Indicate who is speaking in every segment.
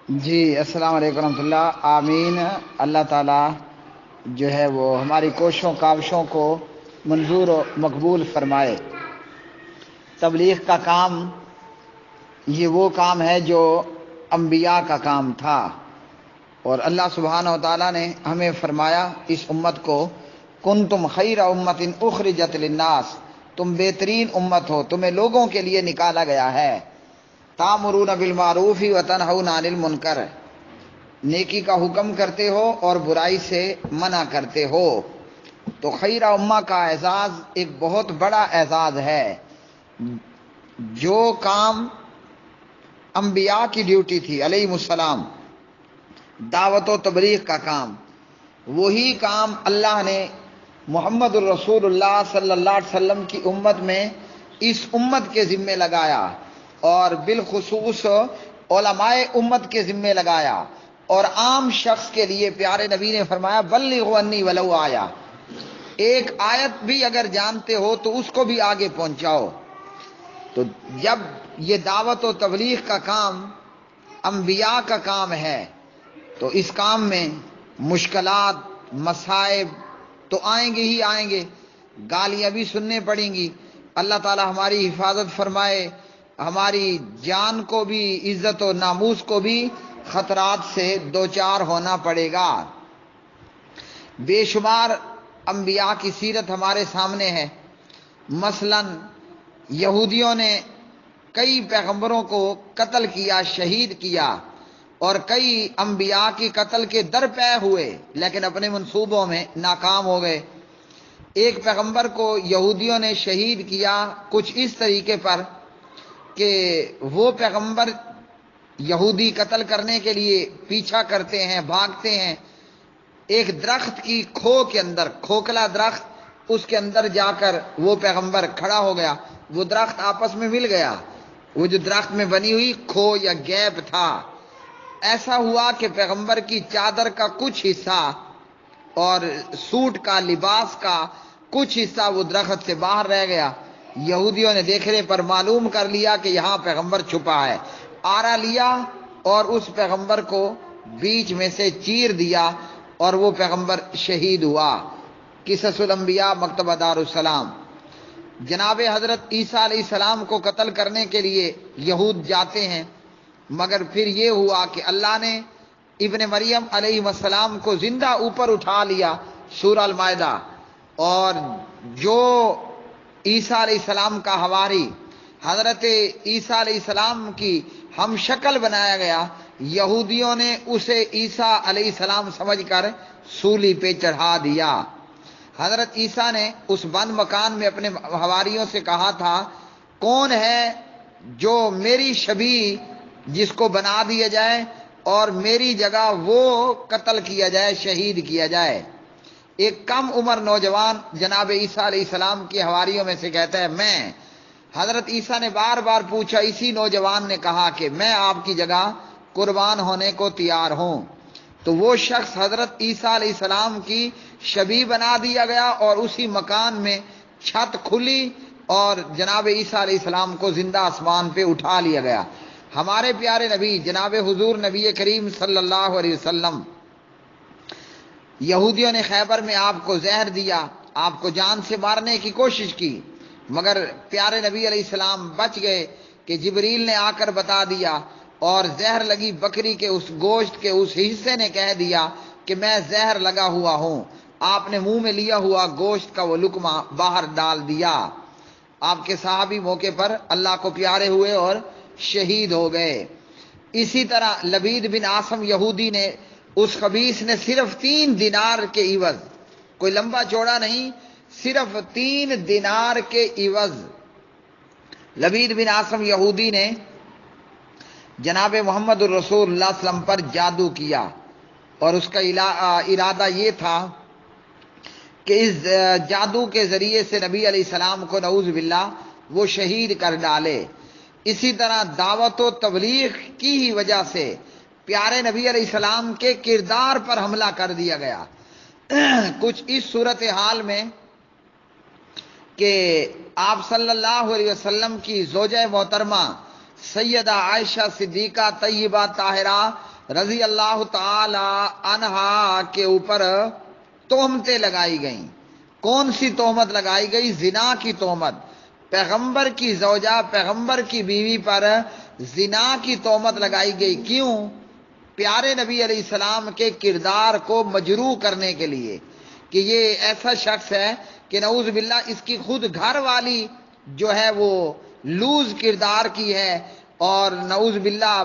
Speaker 1: جی السلام علیکم ورحمۃ اللہ. آمین. اللہ تعالیٰ جو ہے وہ ہماری کوششوں کاوشوں کو منظور و مقبول فرمائے. تبلیغ کا کام یہ وہ کام ہے جو انبیاء کا کام تھا، اور اللہ سبحانہ و تعالیٰ نے ہمیں فرمایا اس امت کو، کنتم خیر امت اخرجت للناس، تم بہترین امت ہو، تمہیں لوگوں کے لیے نکالا گیا ہے. تامرون بالمعروف وتنہون عن المنکر، نیکی کا حکم کرتے ہو اور برائی سے منع کرتے ہو. تو خیر امہ کا اعزاز ایک بہت بڑا اعزاز ہے. جو کام انبیاء کی ڈیوٹی تھی علیہ السلام، دعوت و تبلیغ کا کام، وہی کام اللہ نے محمد الرسول اللہ صلی اللہ علیہ وسلم کی امت میں اس امت کے ذمے لگایا، اور بالخصوص علماء امت کے ذمے لگایا. اور عام شخص کے لیے پیارے نبی نے فرمایا بلغوا انی ولو آیا، ایک آیت بھی اگر جانتے ہو تو اس کو بھی آگے پہنچاؤ. تو جب یہ دعوت و تبلیغ کا کام انبیاء کا کام ہے تو اس کام میں مشکلات، مصائب تو آئیں گے ہی آئیں گے، گالیاں بھی سننے پڑیں گی. اللہ تعالی ہماری حفاظت فرمائے، ہماری جان کو بھی، عزت و ناموس کو بھی خطرات سے دوچار ہونا پڑے گا. بے شمار انبیاء کی سیرت ہمارے سامنے ہے. مثلا یہودیوں نے کئی پیغمبروں کو قتل کیا، شہید کیا، اور کئی انبیاء کی قتل کے درپے ہوئے لیکن اپنے منصوبوں میں ناکام ہو گئے. ایک پیغمبر کو یہودیوں نے شہید کیا کچھ اس طریقے پر کہ وہ پیغمبر یہودی قتل کرنے کے لیے پیچھا کرتے ہیں، بھاگتے ہیں. ایک درخت کی کھو کے اندر، کھوکھلا درخت، اس کے اندر جا کر وہ پیغمبر کھڑا ہو گیا. وہ درخت آپس میں مل گیا، وہ جو درخت میں بنی ہوئی کھو یا گیپ تھا. ایسا ہوا کہ پیغمبر کی چادر کا کچھ حصہ اور سوٹ کا، لباس کا کچھ حصہ وہ درخت سے باہر رہ گیا. یہودیوں نے دیکھنے پر معلوم کر لیا کہ یہاں پیغمبر چھپا ہے. آرا لیا اور اس پیغمبر کو بیچ میں سے چیر دیا اور وہ پیغمبر شہید ہوا. قصص الانبیاء مکتبہ دارالسلام. جناب حضرت عیسیٰ علیہ السلام کو قتل کرنے کے لیے یہود جاتے ہیں، مگر پھر یہ ہوا کہ اللہ نے ابن مریم علیہ السلام کو زندہ اوپر اٹھا لیا، سورہ المائدہ. اور جو عیسیٰ علیہ السلام کا حواری، حضرت عیسیٰ علیہ السلام کی ہم شکل بنایا گیا، یہودیوں نے اسے عیسیٰ علیہ السلام سمجھ کر سولی پہ چڑھا دیا. حضرت عیسیٰ نے اس بند مکان میں اپنے حواریوں سے کہا تھا، کون ہے جو میری شبیہ جس کو بنا دیا جائے اور میری جگہ وہ قتل کیا جائے، شہید کیا جائے. ایک کم عمر نوجوان جناب عیسیٰ علیہ السلام کے حواریوں میں سے کہتا ہے میں. حضرت عیسیٰ نے بار بار پوچھا، اسی نوجوان نے کہا کہ میں آپ کی جگہ قربان ہونے کو تیار ہوں. تو وہ شخص حضرت عیسیٰ علیہ السلام کی شبیہ بنا دیا گیا اور اسی مکان میں چھت کھلی اور جناب عیسیٰ علیہ السلام کو زندہ آسمان پہ اٹھا لیا گیا. ہمارے پیارے نبی جناب حضور نبی کریم صلی اللہ علیہ وسلم، یہودیوں نے خیبر میں آپ کو زہر دیا، آپ کو جان سے مارنے کی کوشش کی، مگر پیارے نبی علیہ السلام بچ گئے کہ جبریل نے آ کر بتا دیا، اور زہر لگی بکری کے اس گوشت کے اس حصے نے کہہ دیا کہ میں زہر لگا ہوا ہوں. آپ نے منہ میں لیا ہوا گوشت کا وہ لقمہ باہر ڈال دیا. آپ کے صحابی موقع پر اللہ کو پیارے ہوئے اور شہید ہو گئے. اسی طرح لبید بن عاصم یہودی نے، اس خبیث نے صرف 3 دینار کے عوض، کوئی لمبا چوڑا نہیں، صرف 3 دینار کے عوض لبید بن عاصم یہودی نے جناب محمد الرسول اللہ صلی اللہ علیہ وسلم پر جادو کیا، اور اس کا ارادہ یہ تھا کہ اس جادو کے ذریعے سے نبی علیہ السلام کو نعوذ باللہ وہ شہید کر ڈالے. اسی طرح دعوت و تبلیغ کی ہی وجہ سے پیارے نبی علیہ السلام کے کردار پر حملہ کر دیا گیا. کچھ اس صورتحال میں کہ آپ صلی اللہ علیہ وسلم کی زوجہ محترمہ سیدہ عائشہ صدیقہ طیبہ طاہرہ رضی اللہ تعالی عنہا کے اوپر تہمتیں لگائی گئیں۔ کون سی تہمت لگائی گئی؟ زنا کی تہمت۔ پیغمبر کی زوجہ، پیغمبر کی بیوی پر زنا کی تہمت لگائی گئی۔ کیوں؟ پیارے نبی علیہ السلام کے کردار کو مجروح کرنے کے لیے کہ یہ ایسا شخص ہے کہ نعوذ باللہ اس کی خود گھر والی جو ہے وہ لوز کردار کی ہے اور نعوذ باللہ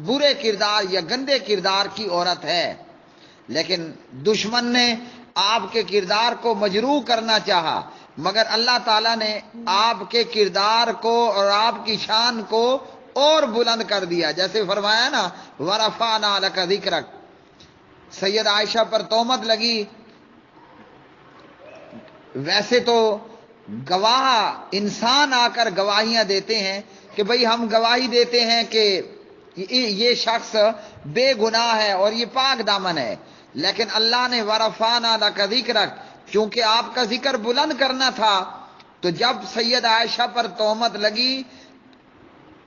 Speaker 1: برے کردار یا گندے کردار کی عورت ہے، لیکن دشمن نے آپ کے کردار کو مجروح کرنا چاہا، مگر اللہ تعالیٰ نے آپ کے کردار کو اور آپ کی شان کو اور بلند کر دیا۔ جیسے فرمایا نا وَرَفَعْنَا لَكَ ذِكْرَكَ، سید عائشہ پر تہمت لگی۔ ویسے تو گواہ انسان آ کر گواہیاں دیتے ہیں کہ بھئی ہم گواہی دیتے ہیں کہ یہ شخص بے گناہ ہے اور یہ پاک دامن ہے، لیکن اللہ نے وَرَفَعْنَا لَكَ ذِكْرَكَ، چونکہ آپ کا ذکر بلند کرنا تھا، تو جب سید عائشہ پر تہمت لگی،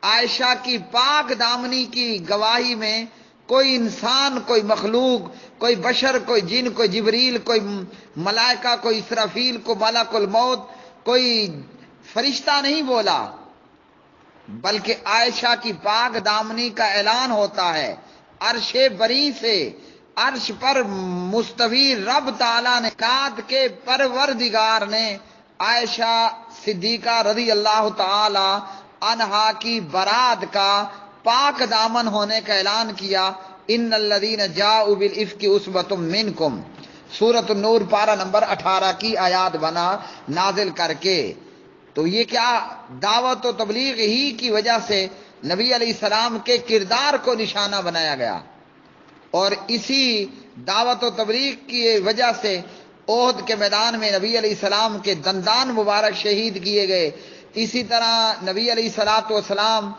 Speaker 1: عائشہ کی پاک دامنی کی گواہی میں کوئی انسان، کوئی مخلوق، کوئی بشر، کوئی جن، کوئی جبریل، کوئی ملائکہ، کوئی اسرافیل، کوئی ملک الموت، کوئی فرشتہ نہیں بولا، بلکہ عائشہ کی پاک دامنی کا اعلان ہوتا ہے عرش بری سے۔ عرش پر مستوی رب تعالیٰ نے، کائنات کے پروردگار نے عائشہ صدیقہ رضی اللہ تعالی عنہا کی برات کا پاک دامن ہونے کا اعلان کیا۔ ان الذین جاؤوا بالافک عصبۃ منکم، سورۃ النور پارہ نمبر 18 کی آیات بنا نازل کر کے۔ تو یہ کیا دعوت و تبلیغ ہی کی وجہ سے نبی علیہ السلام کے کردار کو نشانہ بنایا گیا، اور اسی دعوت و تبلیغ کی وجہ سے احد کے میدان میں نبی علیہ السلام کے دندان مبارک شہید کیے گئے۔ اسی طرح نبی علیہ السلام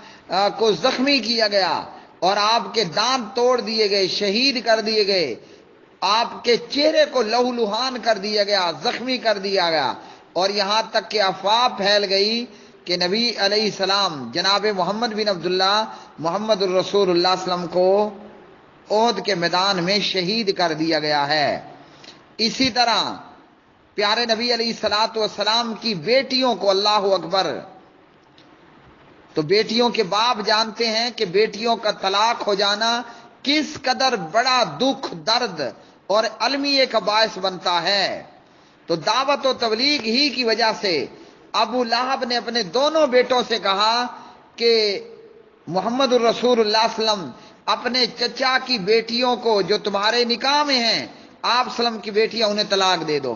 Speaker 1: کو زخمی کیا گیا اور آپ کے دانت توڑ دیے گئے، شہید کر دیے گئے، آپ کے چہرے کو لہو لہان کر دیا گیا، زخمی کر دیا گیا، اور یہاں تک کہ افواہ پھیل گئی کہ نبی علیہ السلام جناب محمد بن عبداللہ محمد الرسول اللہ صلی اللہ علیہ وسلم کو احد کے میدان میں شہید کر دیا گیا ہے۔ اسی طرح پیارے نبی علیہ السلام کی بیٹیوں کو، اللہ اکبر، تو بیٹیوں کے باپ جانتے ہیں کہ بیٹیوں کا طلاق ہو جانا کس قدر بڑا دکھ، درد اور المیے کا باعث بنتا ہے۔ تو دعوت و تبلیغ ہی کی وجہ سے ابو لہب نے اپنے دونوں بیٹوں سے کہا کہ محمد الرسول اللہ صلی اللہ علیہ وسلم اپنے چچا کی بیٹیوں کو جو تمہارے نکاح میں ہیں، آپ صلی اللہ علیہ وسلم کی بیٹیاں انہیں طلاق دے دو۔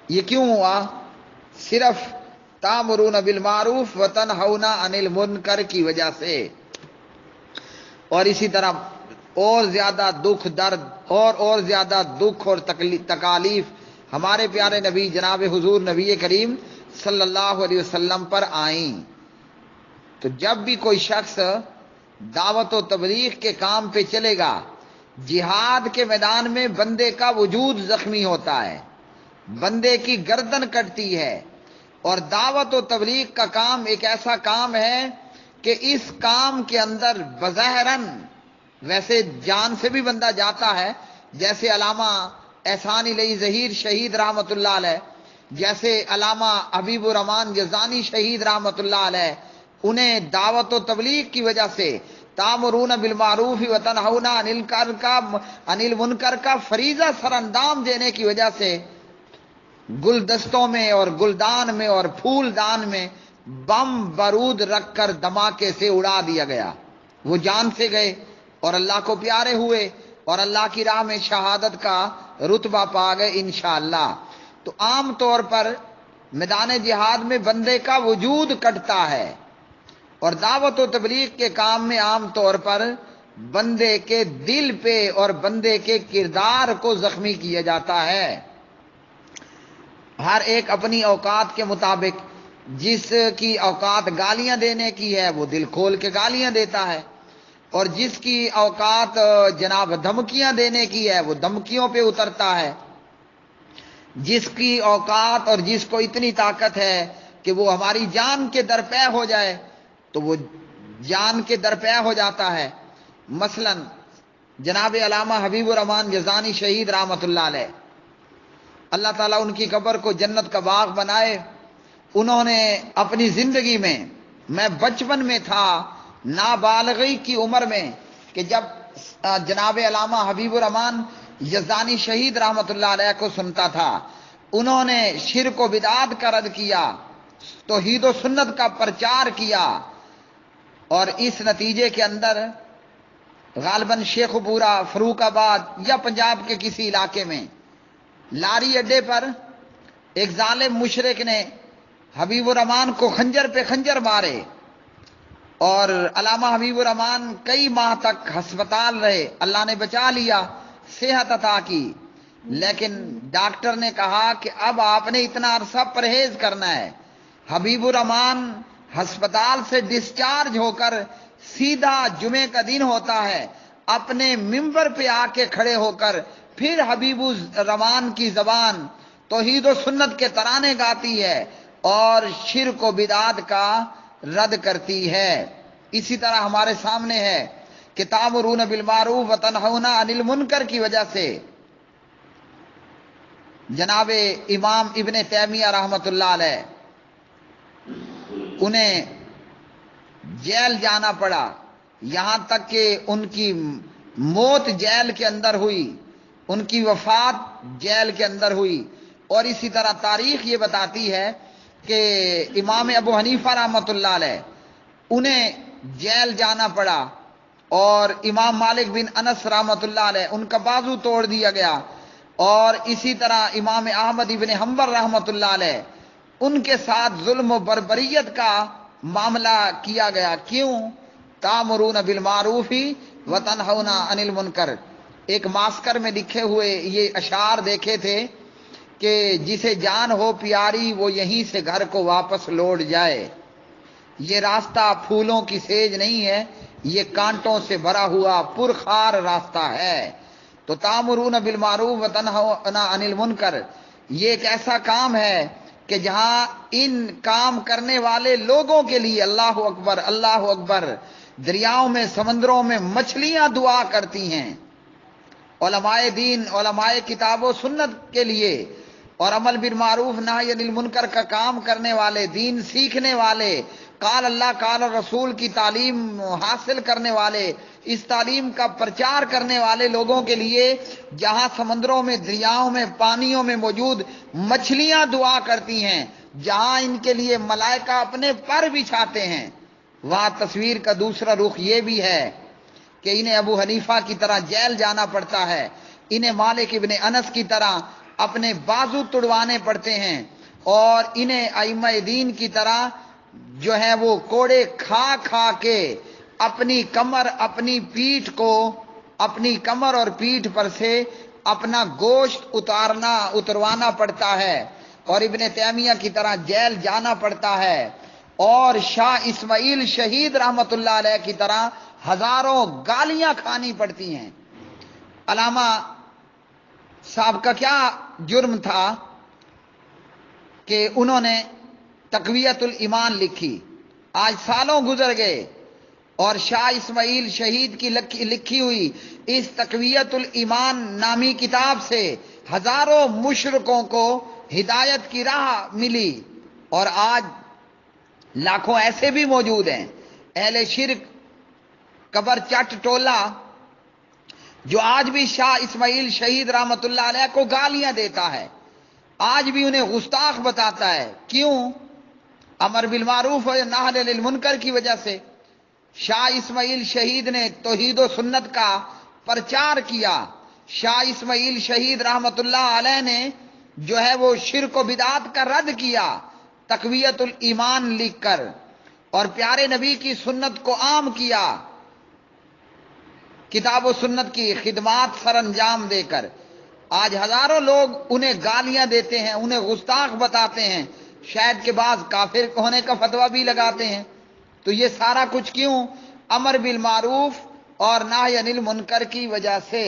Speaker 1: یہ کیوں ہوا؟ صرف تامرون بالمعروف وتنہون عن المنکر کی وجہ سے۔ اور اسی طرح اور زیادہ دکھ، درد اور زیادہ دکھ اور تکالیف ہمارے پیارے نبی جناب حضور نبی کریم صلی اللہ علیہ وسلم پر آئیں۔ تو جب بھی کوئی شخص دعوت و تبلیغ کے کام پہ چلے گا، جہاد کے میدان میں بندے کا وجود زخمی ہوتا ہے، بندے کی گردن کٹتی ہے، اور دعوت و تبلیغ کا کام ایک ایسا کام ہے کہ اس کام کے اندر بظاہراً ویسے جان سے بھی بندہ جاتا ہے، جیسے علامہ احسان علیہ ظہیر شہید رحمۃ اللہ علیہ، جیسے علامہ حبیب الرحمان جزانی شہید رحمۃ اللہ علیہ، انہیں دعوت و تبلیغ کی وجہ سے تامرون بالمعروف وتنہون عن المنکر کا فریضہ سر انجام دینے کی وجہ سے گلدستوں میں اور گلدان میں اور پھول دان میں بم بارود رکھ کر دھماکے سے اڑا دیا گیا۔ وہ جان سے گئے اور اللہ کو پیارے ہوئے اور اللہ کی راہ میں شہادت کا رتبہ پا گئے انشاءاللہ۔ تو عام طور پر میدان جہاد میں بندے کا وجود کٹتا ہے، اور دعوت و تبلیغ کے کام میں عام طور پر بندے کے دل پہ اور بندے کے کردار کو زخمی کیا جاتا ہے۔ ہر ایک اپنی اوقات کے مطابق، جس کی اوقات گالیاں دینے کی ہے وہ دل کھول کے گالیاں دیتا ہے، اور جس کی اوقات جناب دھمکیاں دینے کی ہے وہ دھمکیوں پہ اترتا ہے، جس کی اوقات اور جس کو اتنی طاقت ہے کہ وہ ہماری جان کے درپے ہو جائے تو وہ جان کے درپے ہو جاتا ہے۔ مثلا جناب علامہ حبیب الرحمان یزدانی شہید رحمۃ اللہ علیہ، اللہ تعالیٰ ان کی قبر کو جنت کا باغ بنائے۔ انہوں نے اپنی زندگی میں بچپن میں تھا، نابالغی کی عمر میں، کہ جب جناب علامہ حبیب الرحمان یزدانی شہید رحمۃ اللہ علیہ کو سنتا تھا، انہوں نے شرک و بدعات کا رد کیا، توحید و سنت کا پرچار کیا، اور اس نتیجے کے اندر غالباً شیخ پورہ، فروخ آباد یا پنجاب کے کسی علاقے میں لاری اڈے پر ایک ظالم مشرک نے حبیب الرحمان کو خنجر پہ خنجر مارے، اور علامہ حبیب الرحمان کئی ماہ تک ہسپتال رہے۔ اللہ نے بچا لیا، صحت عطا کی، لیکن ڈاکٹر نے کہا کہ اب آپ نے اتنا عرصہ پرہیز کرنا ہے۔ حبیب الرحمان ہسپتال سے ڈسچارج ہو کر سیدھا جمعے کا دن ہوتا ہے، اپنے ممبر پہ آ کے کھڑے ہو کر پھر حبیب الرحمان کی زبان توحید و سنت کے ترانے گاتی ہے اور شرک و بدعات کا رد کرتی ہے۔ اسی طرح ہمارے سامنے ہے کہ تأمرون بالمعروف وتنہون عن المنکر کی وجہ سے جناب امام ابن تیمیہ رحمۃ اللہ علیہ انہیں جیل جانا پڑا، یہاں تک کہ ان کی موت جیل کے اندر ہوئی، ان کی وفات جیل کے اندر ہوئی۔ اور اسی طرح تاریخ یہ بتاتی ہے کہ امام ابو حنیفہ رحمۃ اللہ علیہ انہیں جیل جانا پڑا، اور امام مالک بن انس رحمۃ اللہ علیہ ان کا بازو توڑ دیا گیا، اور اسی طرح امام احمد ابن حنبل رحمۃ اللہ علیہ ان کے ساتھ ظلم و بربریت کا معاملہ کیا گیا۔ کیوں؟ تأمرون بالمعروف وتنہون عن المنکر۔ ایک ماسکر میں لکھے ہوئے یہ اشعار دیکھے تھے کہ جسے جان ہو پیاری وہ یہیں سے گھر کو واپس لوٹ جائے، یہ راستہ پھولوں کی سیج نہیں ہے، یہ کانٹوں سے بھرا ہوا پرخار راستہ ہے۔ تو تأمرون بالمعروف وتنہون عن المنکر یہ ایک ایسا کام ہے کہ جہاں ان کام کرنے والے لوگوں کے لیے اللہ اکبر اللہ اکبر، دریاؤں میں سمندروں میں مچھلیاں دعا کرتی ہیں۔ علماء دین، علماء کتاب و سنت کے لیے اور عمل بالمعروف نہی عن المنکر کا کام کرنے والے، دین سیکھنے والے، قال اللہ قال رسول کی تعلیم حاصل کرنے والے، اس تعلیم کا پرچار کرنے والے لوگوں کے لیے جہاں سمندروں میں، دریاؤں میں، پانیوں میں موجود مچھلیاں دعا کرتی ہیں، جہاں ان کے لیے ملائکہ اپنے پر بچھاتے ہیں، وہاں تصویر کا دوسرا رخ یہ بھی ہے کہ انہیں ابو حنیفہ کی طرح جیل جانا پڑتا ہے، انہیں مالک ابن انس کی طرح اپنے بازو توڑوانے پڑتے ہیں، اور انہیں ائمہ دین کی طرح جو ہے وہ کوڑے کھا کھا کے اپنی کمر، اپنی پیٹھ کو، اپنی کمر اور پیٹھ پر سے اپنا گوشت اتروانا پڑتا ہے، اور ابن تیمیہ کی طرح جیل جانا پڑتا ہے، اور شاہ اسماعیل شہید رحمۃ اللہ علیہ کی طرح ہزاروں گالیاں کھانی پڑتی ہیں۔ علامہ صاحب کا کیا جرم تھا کہ انہوں نے تقویت الایمان لکھی، آج سالوں گزر گئے، اور شاہ اسماعیل شہید کی لکھی ہوئی اس تقویت الایمان نامی کتاب سے ہزاروں مشرکوں کو ہدایت کی راہ ملی، اور آج لاکھوں ایسے بھی موجود ہیں اہل شرک قبر چٹ ٹولہ جو آج بھی شاہ اسماعیل شہید رحمۃ اللہ علیہ کو گالیاں دیتا ہے، آج بھی انہیں گستاخ بتاتا ہے۔ کیوں؟ امر بالمعروف و نہی عن المنکر کی وجہ سے۔ شاہ اسماعیل شہید نے توحید و سنت کا پرچار کیا، شاہ اسماعیل شہید رحمۃ اللہ علیہ نے جو ہے وہ شرک و بدعات کا رد کیا تقویت الایمان لکھ کر، اور پیارے نبی کی سنت کو عام کیا کتاب و سنت کی خدمات سر انجام دے کر۔ آج ہزاروں لوگ انہیں گالیاں دیتے ہیں، انہیں گستاخ بتاتے ہیں، شاید کے بعض کافر ہونے کا فتویٰ بھی لگاتے ہیں۔ تو یہ سارا کچھ کیوں؟ امر بالمعروف اور نہی عن المنکر کی وجہ سے۔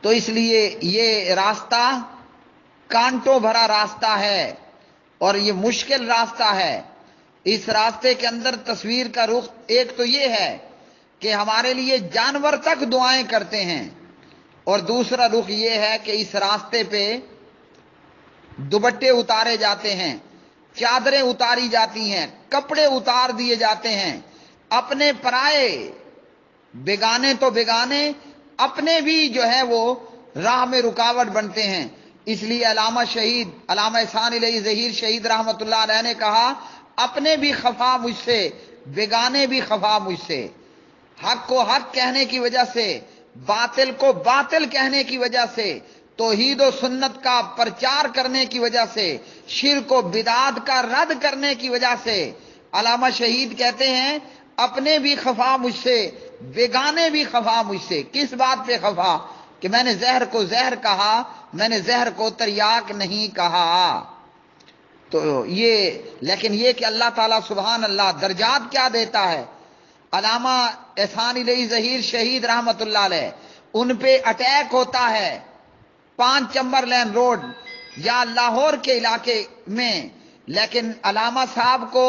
Speaker 1: تو اس لیے یہ راستہ کانٹوں بھرا راستہ ہے، اور یہ مشکل راستہ ہے۔ اس راستے کے اندر تصویر کا رخ ایک تو یہ ہے کہ ہمارے لیے جانور تک دعائیں کرتے ہیں، اور دوسرا رخ یہ ہے کہ اس راستے پہ دوپٹے اتارے جاتے ہیں، چادریں اتاری جاتی ہیں، کپڑے اتار دیے جاتے ہیں، اپنے پرائے، بیگانے تو بیگانے، اپنے بھی جو ہے وہ راہ میں رکاوٹ بنتے ہیں۔ اس لیے علامہ احسان علیہ ظہیر شہید رحمۃ اللہ علیہ نے کہا، اپنے بھی خفا مجھ سے، بیگانے بھی خفا مجھ سے، حق کو حق کہنے کی وجہ سے، باطل کو باطل کہنے کی وجہ سے، توحید و سنت کا پرچار کرنے کی وجہ سے، شرک و بدعات کا رد کرنے کی وجہ سے۔ علامہ شہید کہتے ہیں اپنے بھی خفا مجھ سے، بیگانے بھی خفا مجھ سے۔ کس بات پہ خفا؟ کہ میں نے زہر کو زہر کہا، میں نے زہر کو تریاک نہیں کہا۔ تو لیکن یہ کہ اللہ تعالیٰ سبحان اللہ درجات کیا دیتا ہے۔ علامہ احسان علیہ ظہیر شہید رحمۃ اللہ علیہ، ان پہ اٹیک ہوتا ہے 5 چمبرلین روڈ یا لاہور کے علاقے میں، لیکن علامہ صاحب کو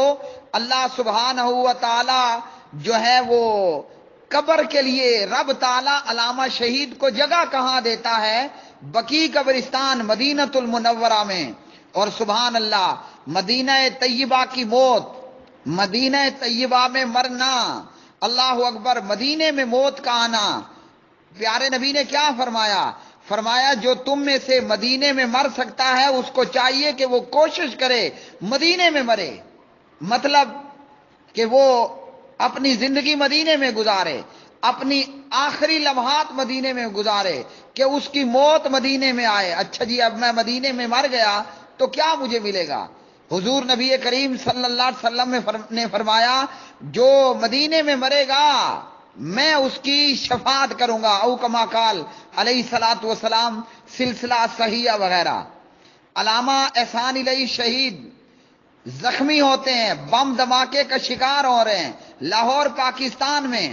Speaker 1: اللہ سبحانہ و تعالی جو ہے وہ قبر کے لیے، رب تعالی علامہ شہید کو جگہ کہاں دیتا ہے؟ بقیع قبرستان مدینۃ المنورہ میں۔ اور سبحان اللہ، مدینہ طیبہ کی موت، مدینہ طیبہ میں مرنا، اللہ اکبر، مدینے میں موت کا آنا۔ پیارے نبی نے کیا فرمایا؟ فرمایا جو تم میں سے مدینے میں مر سکتا ہے اس کو چاہیے کہ وہ کوشش کرے مدینے میں مرے، مطلب کہ وہ اپنی زندگی مدینے میں گزارے، اپنی آخری لمحات مدینے میں گزارے، کہ اس کی موت مدینے میں آئے۔ اچھا جی، اب میں مدینے میں مر گیا تو کیا مجھے ملے گا؟ حضور نبی کریم صلی اللہ علیہ وسلم نے فرمایا جو مدینے میں مرے گا میں اس کی شفاعت کروں گا، او کما قال علیہ الصلوۃ والسلام، سلسلہ صحیحہ وغیرہ۔ علامہ احسان علیہ شہید زخمی ہوتے ہیں، بم دھماکے کا شکار ہو رہے ہیں لاہور پاکستان میں،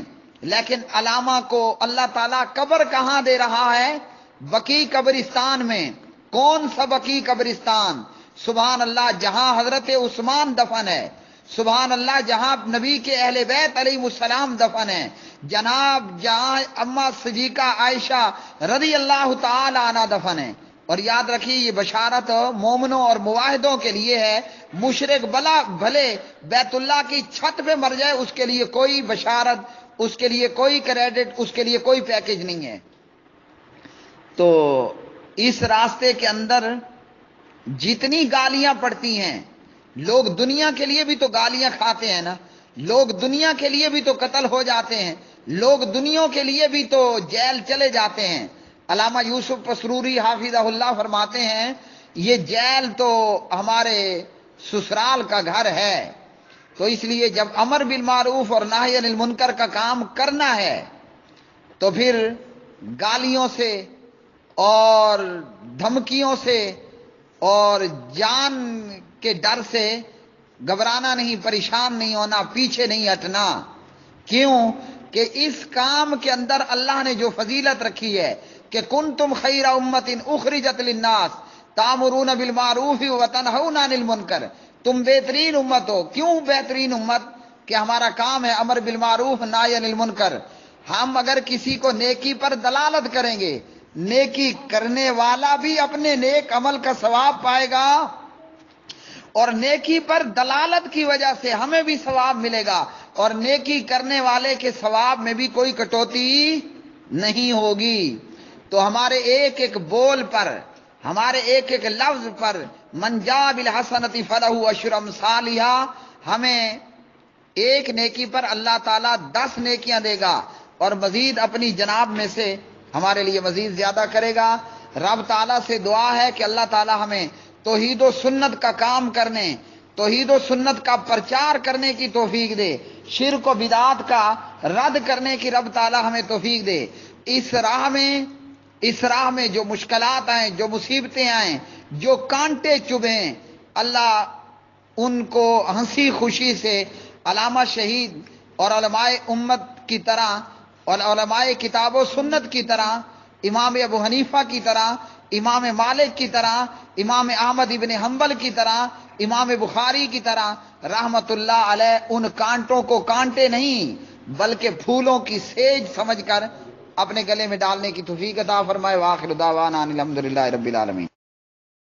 Speaker 1: لیکن علامہ کو اللہ تعالیٰ قبر کہاں دے رہا ہے؟ بقیع قبرستان میں۔ کون سا بقیع قبرستان؟ سبحان اللہ، جہاں حضرت عثمان دفن ہے، سبحان اللہ، جہاں نبی کے اہل بیت علیہ السلام دفن ہے، جناب جہاں اما صدیقہ عائشہ رضی اللہ تعالی عنہ دفن ہے۔ اور یاد رکھیے یہ بشارت مومنوں اور موحدوں کے لیے ہے، مشرک بھلے بیت اللہ کی چھت پہ مر جائے اس کے لیے کوئی بشارت، اس کے لیے کوئی کریڈٹ، اس کے لیے کوئی پیکج نہیں ہے۔ تو اس راستے کے اندر جتنی گالیاں پڑتی ہیں، لوگ دنیا کے لیے بھی تو گالیاں کھاتے ہیں نا، لوگ دنیا کے لیے بھی تو قتل ہو جاتے ہیں، لوگ دنیا کے لیے بھی تو جیل چلے جاتے ہیں۔ علامہ یوسف پسروری حافظہ اللہ فرماتے ہیں یہ جیل تو ہمارے سسرال کا گھر ہے، تو اس لیے جب امر بالمعروف اور نہی عن المنکر کا کام کرنا ہے تو پھر گالیوں سے اور دھمکیوں سے اور جان کے ڈر سے گھبرانا نہیں، پریشان نہیں ہونا، پیچھے نہیں ہٹنا۔ کیوں کہ اس کام کے اندر اللہ نے جو فضیلت رکھی ہے کہ کنتم خیر امت اخرجت للناس تامرون بالمعروف وتنہون عن المنکر، تم بہترین امت ہو۔ کیوں بہترین امت؟ کہ ہمارا کام ہے امر بالمعروف نہی عن المنکر۔ ہم اگر کسی کو نیکی پر دلالت کریں گے، نیکی کرنے والا بھی اپنے نیک عمل کا ثواب پائے گا، اور نیکی پر دلالت کی وجہ سے ہمیں بھی ثواب ملے گا، اور نیکی کرنے والے کے ثواب میں بھی کوئی کٹوتی نہیں ہوگی۔ تو ہمارے ایک ایک بول پر، ہمارے ایک ایک لفظ پر، من جاء بالحسنۃ فلہ عشر امثالھا، ہمیں ایک نیکی پر اللہ تعالیٰ 10 نیکیاں دے گا، اور مزید اپنی جناب میں سے ہمارے لیے مزید زیادہ کرے گا۔ رب تعالیٰ سے دعا ہے کہ اللہ تعالیٰ ہمیں توحید و سنت کا کام کرنے، توحید و سنت کا پرچار کرنے کی توفیق دے، شرک و بدعات کا رد کرنے کی رب تعالیٰ ہمیں توفیق دے۔ اس راہ میں جو مشکلات آئیں، جو مصیبتیں آئیں، جو کانٹے چبھیں، اللہ ان کو ہنسی خوشی سے علامہ شہید اور علماء امت کی طرح اور علماء کتاب و سنت کی طرح، امام ابو حنیفہ کی طرح، امام مالک کی طرح، امام احمد ابن حنبل کی طرح، امام بخاری کی طرح رحمت اللہ علیہ، ان کانٹوں کو کانٹے نہیں بلکہ پھولوں کی سیج سمجھ کر اپنے گلے میں ڈالنے کی توفیق عطا فرمائے۔ وآخر دعوانا ان الحمدللہ رب العالمین۔